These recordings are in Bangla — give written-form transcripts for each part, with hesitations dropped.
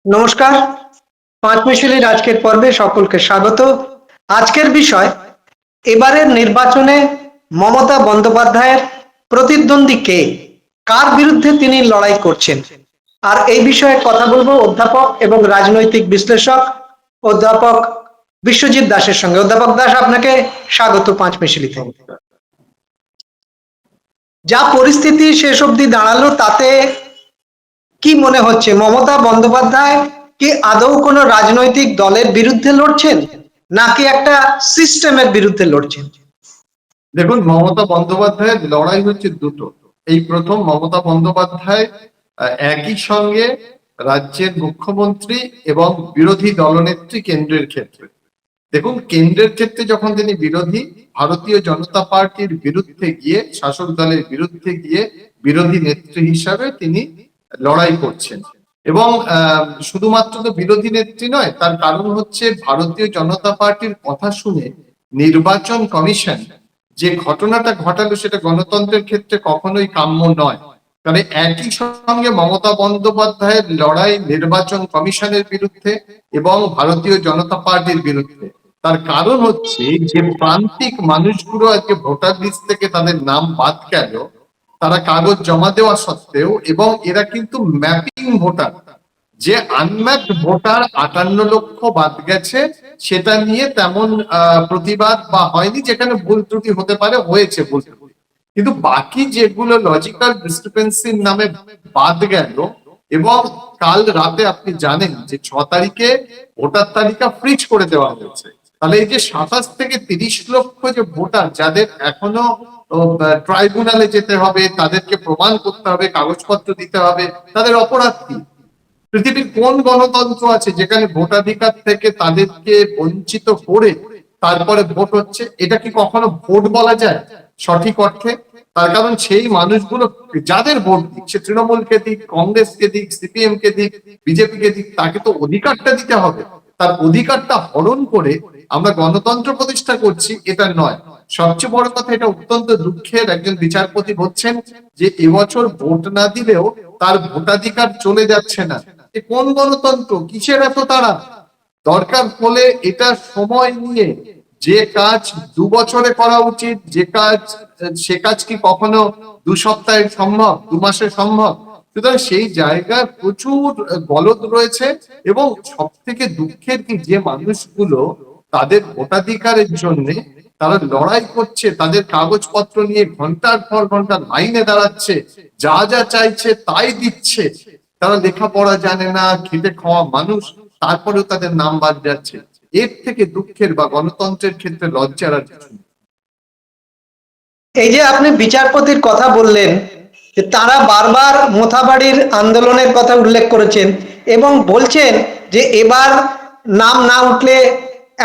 নমস্কার। পাঁচ মিশালির আজকের পর্বে সকলকে স্বাগত। আজকের বিষয়, এবারের নির্বাচনে মমতা বন্দ্যোপাধ্যায়ের প্রতিদ্বন্দ্বী কে, কার বিরুদ্ধে তিনি লড়াই করছেন। আর এই বিষয়ে কথা বলবো অধ্যাপক এবং রাজনৈতিক বিশ্লেষক অধ্যাপক বিশ্বজিৎ দাসের সঙ্গে। অধ্যাপক দাস, আপনাকে স্বাগত পাঁচ মিশালিতে। যা পরিস্থিতি শেষ অবধি দাঁড়ালো, তাতে কি মনে হচ্ছে, মমতা বন্দ্যোপাধ্যায় কি আদৌ কোনো রাজনৈতিক দলের বিরুদ্ধে লড়ছেন, নাকি একটা সিস্টেমের বিরুদ্ধে লড়ছেন? দেখুন, মমতা বন্দ্যোপাধ্যায়ের লড়াই হচ্ছে দুটো। এই প্রথম মমতা বন্দ্যোপাধ্যায় একই সঙ্গে রাজ্যের মুখ্যমন্ত্রী এবং বিরোধী দলনেত্রী কেন্দ্রের ক্ষেত্রে। দেখুন, কেন্দ্রের ক্ষেত্রে যখন তিনি বিরোধী, ভারতীয় জনতা পার্টির বিরুদ্ধে গিয়ে, শাসক দলের বিরুদ্ধে গিয়ে বিরোধী নেত্রী হিসাবে তিনি লড়াই করছেন। এবং শুধুমাত্র তো বিরোধী নেত্রী নয়, তার কারণ হচ্ছে ভারতীয় জনতা পার্টির কথা শুনে নির্বাচন কমিশন যে ঘটনাটা ঘটালো, সেটা গণতন্ত্রের ক্ষেত্রে কখনোই কাম্য নয়। কারণ একই সঙ্গে মমতা বন্দ্যোপাধ্যায়ের লড়াই নির্বাচন কমিশনের বিরুদ্ধে এবং ভারতীয় জনতা পার্টির বিরুদ্ধে। তার কারণ হচ্ছে যে প্রান্তিক মানুষগুলো আজকে ভোটার লিস্ট থেকে তাদের নাম বাদ গেল, তারা কাগজ জমা দেওয়া সত্ত্বেও, এবং এরা কিন্তু ম্যাপিং ভোটার। যে আনম্যাপড ভোটার 58 লক্ষ বাদ গেছে, সেটা নিয়ে তেমন প্রতিবাদ বা হয়নি, যেখানে ভুল ত্রুটি হতে পারে, হয়েছে ভুল ত্রুটি। কিন্তু বাকি যেগুলো লজিক্যাল ডিসক্রিপেন্সির নামে বাদ গেল, এবং কাল রাতে আপনি জানেন যে 6 তারিখে ভোটার তালিকা ফ্রিজ করে দেওয়া হয়েছে। তাহলে এই যে 27 থেকে 30 লক্ষ যে ভোটার, যাদের এখনো ট্রাইব্যুনালে যেতে হবে, তাদেরকে প্রমাণ করতে হবে, কাগজপত্র দিতে হবে, তাদের অপরাধ কি? পৃথিবীর কোন গণতন্ত্র আছে যেখানে ভোটাধিকার থেকে তাদেরকে বঞ্চিত করে তারপরে ভোট হচ্ছে? এটা কি কখনো ভোট বলা যায় সঠিক অর্থে? তার কারণ সেই মানুষগুলো যাদের ভোট দিক, সে তৃণমূলকে দিক, কংগ্রেসকে দিক, সিপিএম কে দিক, বিজেপি কে দিক, তাকে তো অধিকারটা দিতে হবে। তার অধিকারটা হরণ করে আমরা গণতন্ত্র প্রতিষ্ঠা করছি, এটা নয়। সবচেয়ে বড় কথা, এটা অত্যন্ত দুঃখের, একজন বিচারপতি বলছেন যে এবছর ভোট না দিলেও তার ভোটাধিকার চলে যাচ্ছে না। কোন গণতন্ত্র? কিসের এত তাড়া? দরকার হলে এটা সময় নিয়ে, যে কাজ 2 বছরে করা উচিত, যে কাজ, সে কাজ কি কখনো 2 সপ্তাহে সম্ভব, 2 মাসে সম্ভব? সুতরাং সেই জায়গায় প্রচুর গলদ রয়েছে। এবং সব থেকে দুঃখের কি, যে মানুষগুলো তাদের ভোটাধিকারের জন্য তারা লড়াই করছে, তাদের কাগজপত্র নিয়ে ঘন্টার পর ঘন্টা লাইনে দাঁড়াচ্ছে, যা যা চাইছে তাই দিচ্ছে, তারা লেখাপড়া জানে না, খেটে খাওয়া মানুষ, তারপরেও তাদের নাম বাদ যাচ্ছে। এর থেকে দুঃখের বা গণতন্ত্রের ক্ষেত্রে লজ্জার আর কিছু নেই। এই যে আপনি বিচারপতির কথা বললেন, যে তারা বারবার মোথাবাড়ির আন্দোলনের কথা উল্লেখ করেছেন এবং বলছেন যে এবার নাম না উঠলে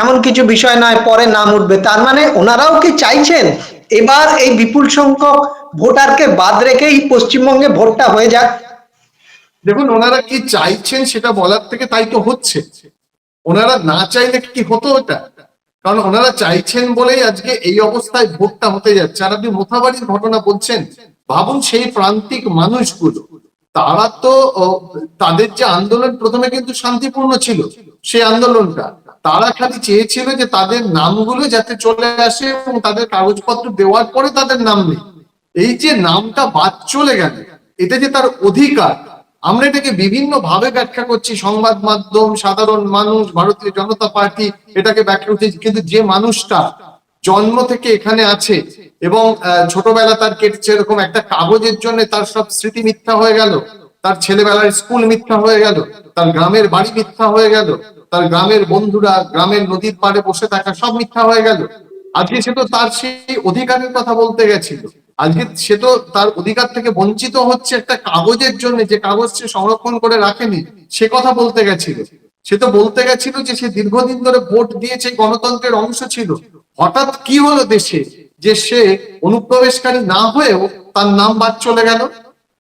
এমন কিছু বিষয় নয়, পরে নাম উঠবে। তার মানে ওনারাও কি চাইছেন এবার এই বিপুল সংখ্যক ভোটারকে বাদ রেখেই পশ্চিমবঙ্গে ভোটটা হয়ে যাক? দেখুন, ওনারা কি চাইছেন সেটা বলার থেকে তাই তো হচ্ছে। ওনারা না চাইলে কি হতো ওটা? কারণ ওনারা চাইছেন বলেই আজকে এই অবস্থায় ভোটটা হতে যাচ্ছে। আর আপনি মোথাবাড়ির ঘটনা বলছেন, ভাবুন সেই প্রান্তিক মানুষগুলো, তারা তো তাদের যে আন্দোলন প্রথমে কিন্তু শান্তিপূর্ণ ছিল, সেই আন্দোলনটা তারা খালি চেয়েছিল যে তাদের নামগুলো যাতে চলে আসে, এবং তাদের কাগজপত্র দেওয়ার পরে তাদের নাম নেই। এই যে নামটা বাদ চলে গেল, এটা যে তার অধিকার, আমরা এটাকে বিভিন্ন ভাবে ব্যাখ্যা করছি, সংবাদ মাধ্যম, সাধারণ মানুষ, ভারতীয় জনতা পার্টি এটাকে ব্যাখ্যা করছে। কিন্তু যে মানুষটা জন্ম থেকে এখানে আছে এবং ছোটবেলা তার কেটেছে এরকম একটা কাগজের জন্য, তার সব স্মৃতি মিথ্যা হয়ে গেল, তার ছেলেবেলার স্কুল মিথ্যা হয়ে গেল, তার গ্রামের বাড়ি মিথ্যা হয়ে গেল, তার গ্রামের বন্ধুরা, গ্রামের নদীর পাড়ে বসে থাকা সব মিথ্যা হয়ে গেল। আজকে সে তো তার সেই অধিকারের কথা বলতে গেছিল, আজকে সে তো তার অধিকার থেকে বঞ্চিত হচ্ছে একটা কাগজের জন্য, যে কাগজ সে সংরক্ষণ করে রাখেনি, সে কথা বলতে গেছিল। সে তো বলতে গেছিল যে সে দীর্ঘদিন ধরে ভোট দিয়েছে, গণতন্ত্রের অংশ ছিল। হঠাৎ কি হলো দেশে যে সে অনুপ্রবেশকারী না হয়েও তার নাম বাদ চলে গেল?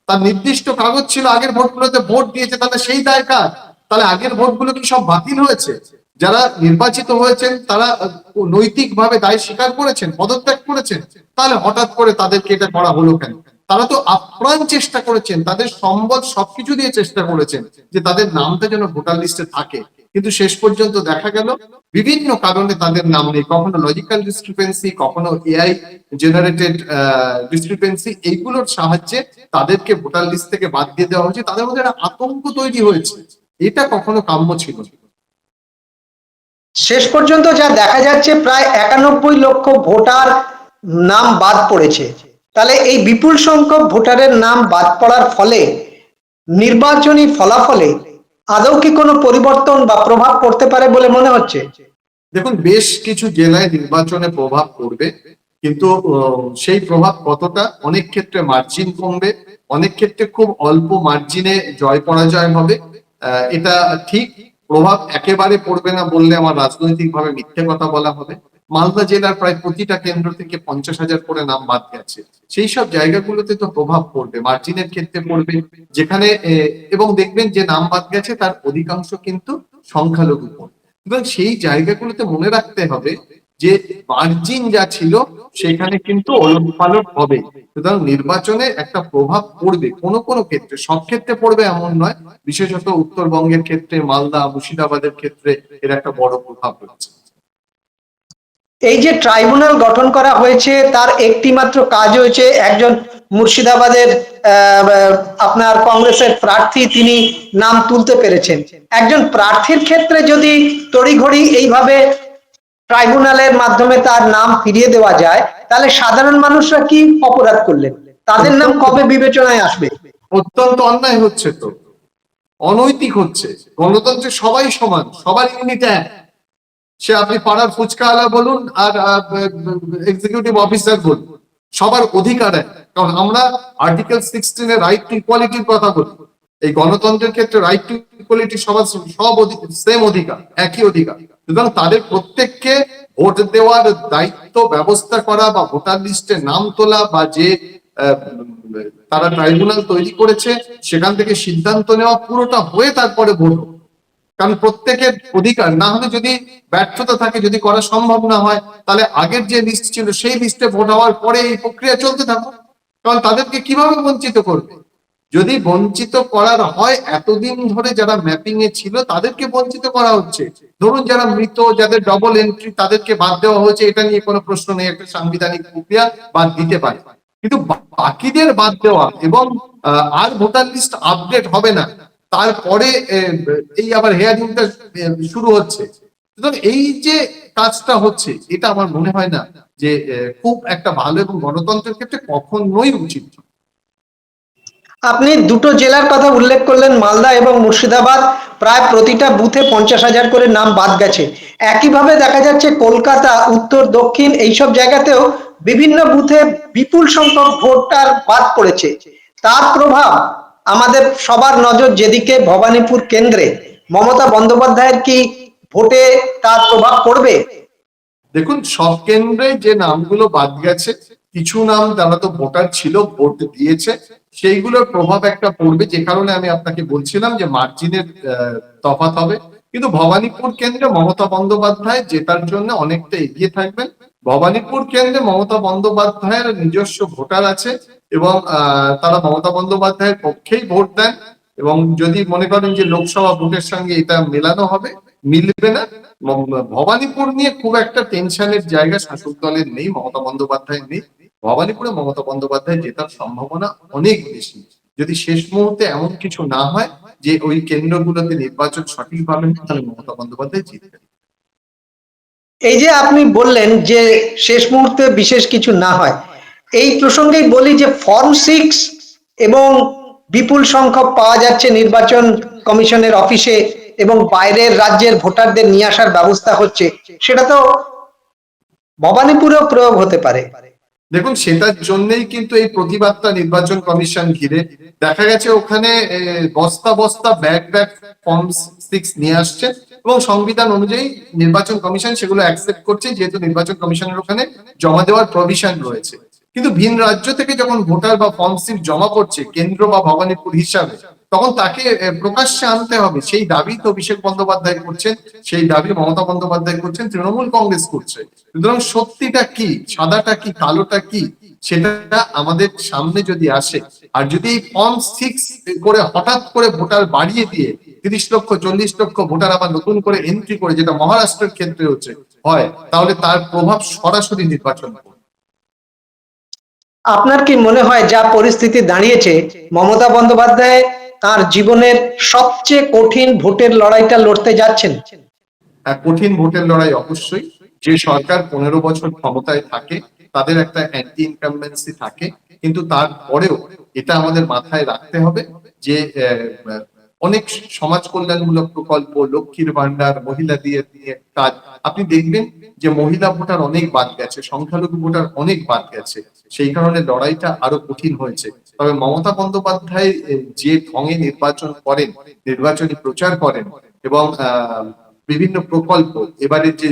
তার নির্দিষ্ট কাগজ ছিল, আগের ভোটগুলোতে ভোট দিয়েছে, তাহলে সেই দায় কার? তাহলে আগের ভোটগুলো কি সব বাতিল হয়েছে? যারা নির্বাচিত হয়েছেন তারা নৈতিকভাবে দায় স্বীকার করেছেন, পদত্যাগ করেছেন, তাহলে হঠাৎ করে তাদেরকে এটা করা হলো কেন? তারা তো আপ্রাণ চেষ্টা করেছেন, তাদের সম্বল সবকিছু দিয়ে চেষ্টা করেছেন যে তাদের নামটা যেন ভোটার লিস্টে থাকে, কিন্তু শেষ পর্যন্ত দেখা গেল বিভিন্ন কারণে তাদের নাম নেই। কখনো লজিক্যাল ডিসক্রিপেন্সি, কখনো এআই জেনারেটেড ডিসক্রিপেন্সি, এইগুলোর সাহায্যে তাদেরকে ভোটার লিস্ট থেকে বাদ দিয়ে দেওয়া হয়েছে। তাদের মধ্যে একটা আতঙ্ক তৈরি হয়েছে, এটা কখনো কাম্য ছিল না। শেষ পর্যন্ত যা দেখা যাচ্ছে প্রায় 91 লক্ষ ভোটার নাম বাদ পড়েছে। তাহলে এই বিপুল সংখ্যক ভোটারের নাম বাদ পড়ার ফলে নির্বাচনী ফলাফলে আদৌ কি কোনো পরিবর্তন বা প্রভাব পড়তে পারে বলে মনে হচ্ছে? দেখুন, বেশ কিছু জেলায় নির্বাচনে প্রভাব পড়বে, কিন্তু সেই প্রভাব কতটা, অনেক ক্ষেত্রে মার্জিন কমবে, অনেক ক্ষেত্রে খুব অল্প মার্জিনে জয় পরাজয় হবে, এটা ঠিক। প্রভাব একেবারে পড়বে না বললে আমার রাজনৈতিকভাবে মিথ্যে কথা বলা হবে। মালদা জেলার প্রায় প্রতিটা কেন্দ্র থেকে 50,000 করে নাম বাদ গেছে। সেই সব জায়গাগুলোতে তো প্রভাব পড়বে, মার্জিনের ক্ষেত্রে পড়বে, যেখানে এবং দেখবেন যে নাম বাদ গেছে তার অধিকাংশ কিন্তু সংখ্যালঘু ভোট। এবং সেই জায়গাগুলোতে মনে রাখতে হবে যে মার্জিন যা ছিল সেখানে কিন্তু ওলটপালট হবে। সুতরাং নির্বাচনে একটা প্রভাব পড়বে, কোনো কোনো ক্ষেত্রে, সব ক্ষেত্রে পড়বে এমন নয়, বিশেষত উত্তরবঙ্গের ক্ষেত্রে, মালদা মুর্শিদাবাদের ক্ষেত্রে এর একটা বড় প্রভাব রয়েছে। এই যে ট্রাইব্যুনাল গঠন করা হয়েছে তার একটি মাত্র কাজ হয়েছে একজন মুর্শিদাবাদের আপনার কংগ্রেসের প্রার্থী তিনি নাম তুলতে পেরেছেন। একজন প্রার্থীর ক্ষেত্রে যদি তড়িঘড়ি এইভাবে ট্রাইব্যুনালের মাধ্যমে তার নাম ফিরিয়ে দেওয়া যায়, তাহলে সাধারণ মানুষরা কি অপরাধ করলেন? তাদের নাম অত্যন্ত কবে বিবেচনায় আসবে? অত্যন্ত অন্যায় হচ্ছে তো, অনৈতিক হচ্ছে। গণতন্ত্রে সবাই সমান, সবার ইউনিট এক। সে আপনি পাড়ার ফুচকাওয়ালা বলুন আর এক্সিকিউটিভ অফিসার বলুন, সবার অধিকার এক। কারণ আমরা আর্টিকেল 16 এর রাইট টু ইকুয়ালিটির কথা বলি। এই গণতন্ত্রের ক্ষেত্রে রাইট টু ইকুয়ালিটি সবার সব সেম অধিকার, একই অধিকার। সুতরাং তাদের প্রত্যেককে ভোট দেওয়ার দায়িত্ব, ব্যবস্থা করা বা ভোটার লিস্টে নাম তোলা, বা যে তারা ট্রাইব্যুনাল তৈরি করেছে সেখান থেকে সিদ্ধান্ত নেওয়া, পুরোটা হয়ে তারপরে ভোট। কারণ প্রত্যেকের অধিকার, না হলে যদি ব্যর্থতা থাকে, যদি করা সম্ভব না হয়, তাহলে আগের যে লিস্ট ছিল সেই লিস্টে ভোট হওয়ার পরে এই প্রক্রিয়া চলতে থাকুক। কারণ তাদেরকে কিভাবে বঞ্চিত করবে? যদি বঞ্চিত করার হয়, এতদিন ধরে যারা ম্যাপিং এ ছিল তাদেরকে বঞ্চিত করা হচ্ছে। ধরুন যারা মৃত, যাদের ডবল এন্ট্রি, তাদেরকে বাদ দেওয়া হয়েছে, এটা নিয়ে কোনো প্রশ্ন নেই, একটা সাংবিধানিক প্রক্রিয়া, বাদ দিতে পারে। কিন্তু বাকিদের বাদ দেওয়া এবং আর ভোটার লিস্ট আপডেট হবে না, তারপরে এই আবার হেয়ারিংটা শুরু হচ্ছে। সুতরাং এই যে কাজটা হচ্ছে, এটা আমার মনে হয় না যে খুব একটা ভালো এবং গণতন্ত্রের ক্ষেত্রে কখনোই উচিত। আপনি দুটো জেলার কথা উল্লেখ করলেন, মালদা এবং মুর্শিদাবাদ। প্রায় প্রতিটা বুথে 50,000 করে নাম বাদ গেছে। একইভাবে দেখা যাচ্ছে কলকাতা, উত্তর, দক্ষিণ এইসব জায়গাতেও বিভিন্ন বুথে বিপুল সংখ্যক ভোটার বাদ পড়েছে। তার প্রভাব আমাদের সবার নজর যেদিকে, ভবানীপুর কেন্দ্রে মমতা বন্দ্যোপাধ্যায়ের কি ভোটে তার প্রভাব পড়বে? দেখুন, সব কেন্দ্রে যে নামগুলো বাদ গেছে, কিছু নাম যারা তো ভোটার ছিল, ভোট দিয়েছে, সেইগুলোর প্রভাব একটা পড়বে। যে কারণে আমি আপনাকে বলছিলাম যে মার্জিনের তফাৎ হবে। কিন্তু ভবানীপুর কেন্দ্রে মমতা বন্দ্যোপাধ্যায় জেতার জন্য অনেকটা এগিয়ে থাকবেন। ভবানীপুর কেন্দ্রে মমতা বন্দ্যোপাধ্যায়ের নিজস্ব ভোটার আছে এবং তারা মমতা বন্দ্যোপাধ্যায়ের পক্ষেই ভোট দেন। এবং যদি মনে করেন যে লোকসভা ভোটের সঙ্গে এটা মেলানো হবে, মিলবে না। ভবানীপুর নিয়ে খুব একটা টেনশনের জায়গা শাসক দলের নেই, মমতা বন্দ্যোপাধ্যায় নেই। ভবানীপুরে মমতা বন্দ্যোপাধ্যায় জেতার সম্ভাবনা অনেক বেশি, যদি শেষ মুহূর্তে এমন কিছু না হয় যে ওই কেন্দ্রগুলোতে নির্বাচন সঠিকভাবে, তাহলে মমতা বন্দ্যোপাধ্যায় জিতবেন। এই যে আপনি বললেন যে শেষ মুহূর্তে বিশেষ কিছু না হয়, এই প্রসঙ্গেই বলি যে ফর্ম 6 এবং বিপুল সংখ্যক পাওয়া যাচ্ছে নির্বাচন কমিশনের অফিসে, এবং বাইরের রাজ্যের ভোটারদের নিয়ে আসার ব্যবস্থা হচ্ছে, সেটা তো ভবানীপুরেও প্রয়োগ হতে পারে। দেখুন, সেটার জন্যই কিন্তু এই প্রতিবাদটা নির্বাচন কমিশন ঘিরে। দেখা গেছে ওখানে বস্তা বস্তা ব্যাগ ব্যাগ ফর্ম 6 নিয়ে আসছে এবং সংবিধান অনুযায়ী নির্বাচন কমিশন সেগুলো অ্যাকসেপ্ট করছে, যেহেতু নির্বাচন কমিশনের ওখানে জমা দেওয়ার প্রভিশন রয়েছে। কিন্তু ভিন রাজ্য থেকে যখন ভোটার বা ফর্ম 6 জমা পড়ছে কেন্দ্র বা ভবানীপুর হিসাবে, তখন তাকে প্রকাশ্যে আনতে হবে। সেই দাবি তো অভিষেক বন্দ্যোপাধ্যায় করছেন, সেই দাবি মমতা বন্দ্যোপাধ্যায় করছেন, তৃণমূল কংগ্রেস করছে। সুতরাং সত্যিটা কি, সাদাটা কি, কালোটা কি, সেটা আমাদের সামনে যদি আসে, আর যদি এই ফর্ম 6 করে হঠাৎ করে ভোটার বাড়িয়ে দিয়ে 30 লক্ষ 40 লক্ষ ভোটার আবার নতুন করে এন্ট্রি করে, যেটা মহারাষ্ট্রের ক্ষেত্রে হয়, তাহলে তার প্রভাব সরাসরি নির্বাচন করবে। আপনার কি মনে হয় যা পরিস্থিতি দাঁড়িয়েছে, মমতা বন্দ্যোপাধ্যায় তার জীবনের সবচেয়ে কঠিন ভোটের লড়াইটা লড়তে যাচ্ছেন? কঠিন ভোটের লড়াই অবশ্যই। যে সরকার 15 বছর ক্ষমতায় থাকে তাদের একটা অ্যান্টি ইনকামবেন্সি থাকে, কিন্তু তারপরেও এটা আমাদের মাথায় রাখতে হবে যে অনেক সমাজ কল্যাণমূলক প্রকল্প, লক্ষ্মীর ভান্ডার, মহিলা দিয়ে দিয়ে কাজ, আপনি দেখবেন যে মহিলা ভোটার অনেক বাদ গেছে, সংখ্যালঘু ভোটার অনেক বাদ গেছে। সেই কারণে লড়াইটা আরো কঠিন হয়েছে। তবে মমতা বন্দ্যোপাধ্যায় যে ঢঙে নির্বাচন করেন, নির্বাচনী প্রচার করেন, এবং বিভিন্ন প্রকল্প, এবারে যে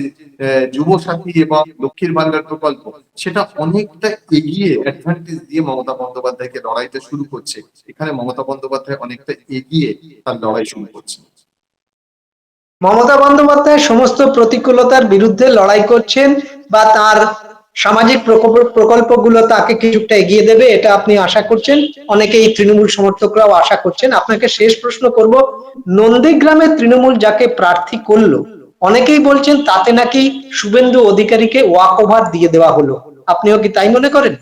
যুব সাথী এবং লক্ষ্মীর ভান্ডার প্রকল্প, সেটা অনেকটা এগিয়ে অ্যাডভান্টেজ দিয়ে মমতা বন্দ্যোপাধ্যায়কে লড়াইটা শুরু করছে। এখানে মমতা বন্দ্যোপাধ্যায় অনেকটা এগিয়ে তার লড়াই শুরু করছে। মমতা বন্দ্যোপাধ্যায় সমস্ত প্রতিকূলতার বিরুদ্ধে লড়াই করছেন, বা তার সামাজিক প্রকল্পগুলো তাকে কিছুটা এগিয়ে দেবে, এটা আপনি আশা করছেন? অনেকেই তৃণমূল সমর্থকরাও আশা করছেন। আপনাকে শেষ প্রশ্ন করব, নন্দীগ্রামে তৃণমূল যাকে প্রার্থী করলো, অনেকেই বলছেন তাতে নাকি শুভেন্দু অধিকারীকে ওয়াক ওভার দিয়ে দেওয়া হলো, আপনিও কি তাই মনে করেন?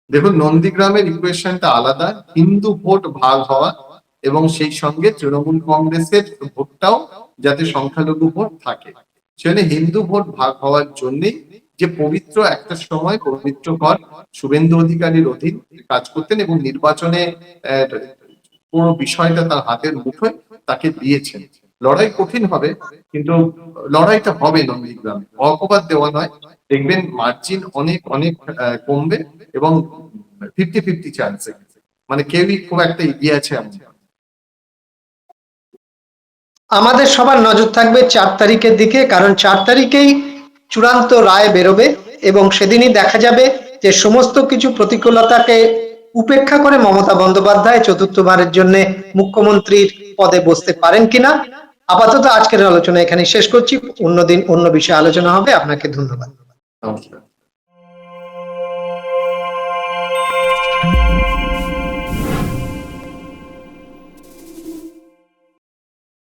দেখুন, নন্দীগ্রামের ইকুয়েশনটা আলাদা। হিন্দু ভোট ভাগ হওয়া এবং সেই সঙ্গে তৃণমূল কংগ্রেসের ভোটটাও যাতে সংখ্যালঘু ভোট থাকে, সেখানে হিন্দু ভোট ভাগ হওয়ার জন্যই যে পবিত্র একটা সময় পবিত্র ঘর শুভেন্দু অধিকারীর অধীন কাজ করতেন এবং নির্বাচনে পুরো বিষয়টা তার হাতের মুঠোয় তাকে দিয়েছেন। লড়াই কঠিন হবে, কিন্তু লড়াইটা হবে নন্দীগ্রামে, অপবাদ দেওয়া নয়। দেখবেন মার্জিন অনেক অনেক কমবে এবং 50-50 চান্সে, মানে কেউই খুব একটা এগিয়ে আছে এমন না। আমাদের সবার নজর থাকবে 4 তারিখের দিকে, কারণ 4 তারিখেই চূড়ান্ত রায় বেরোবে এবং সেদিনই দেখা যাবে যে সমস্ত কিছু প্রতিকূলতাকে উপেক্ষা করে মমতা বন্দ্যোপাধ্যায় চতুর্থবারের জন্য মুখ্যমন্ত্রীর পদে বসতে পারেন কিনা। আপাতত আজকের আলোচনা এখানে শেষ করছি, অন্যদিন অন্য বিষয়ে আলোচনা হবে। আপনাকে ধন্যবাদ। নমস্কার।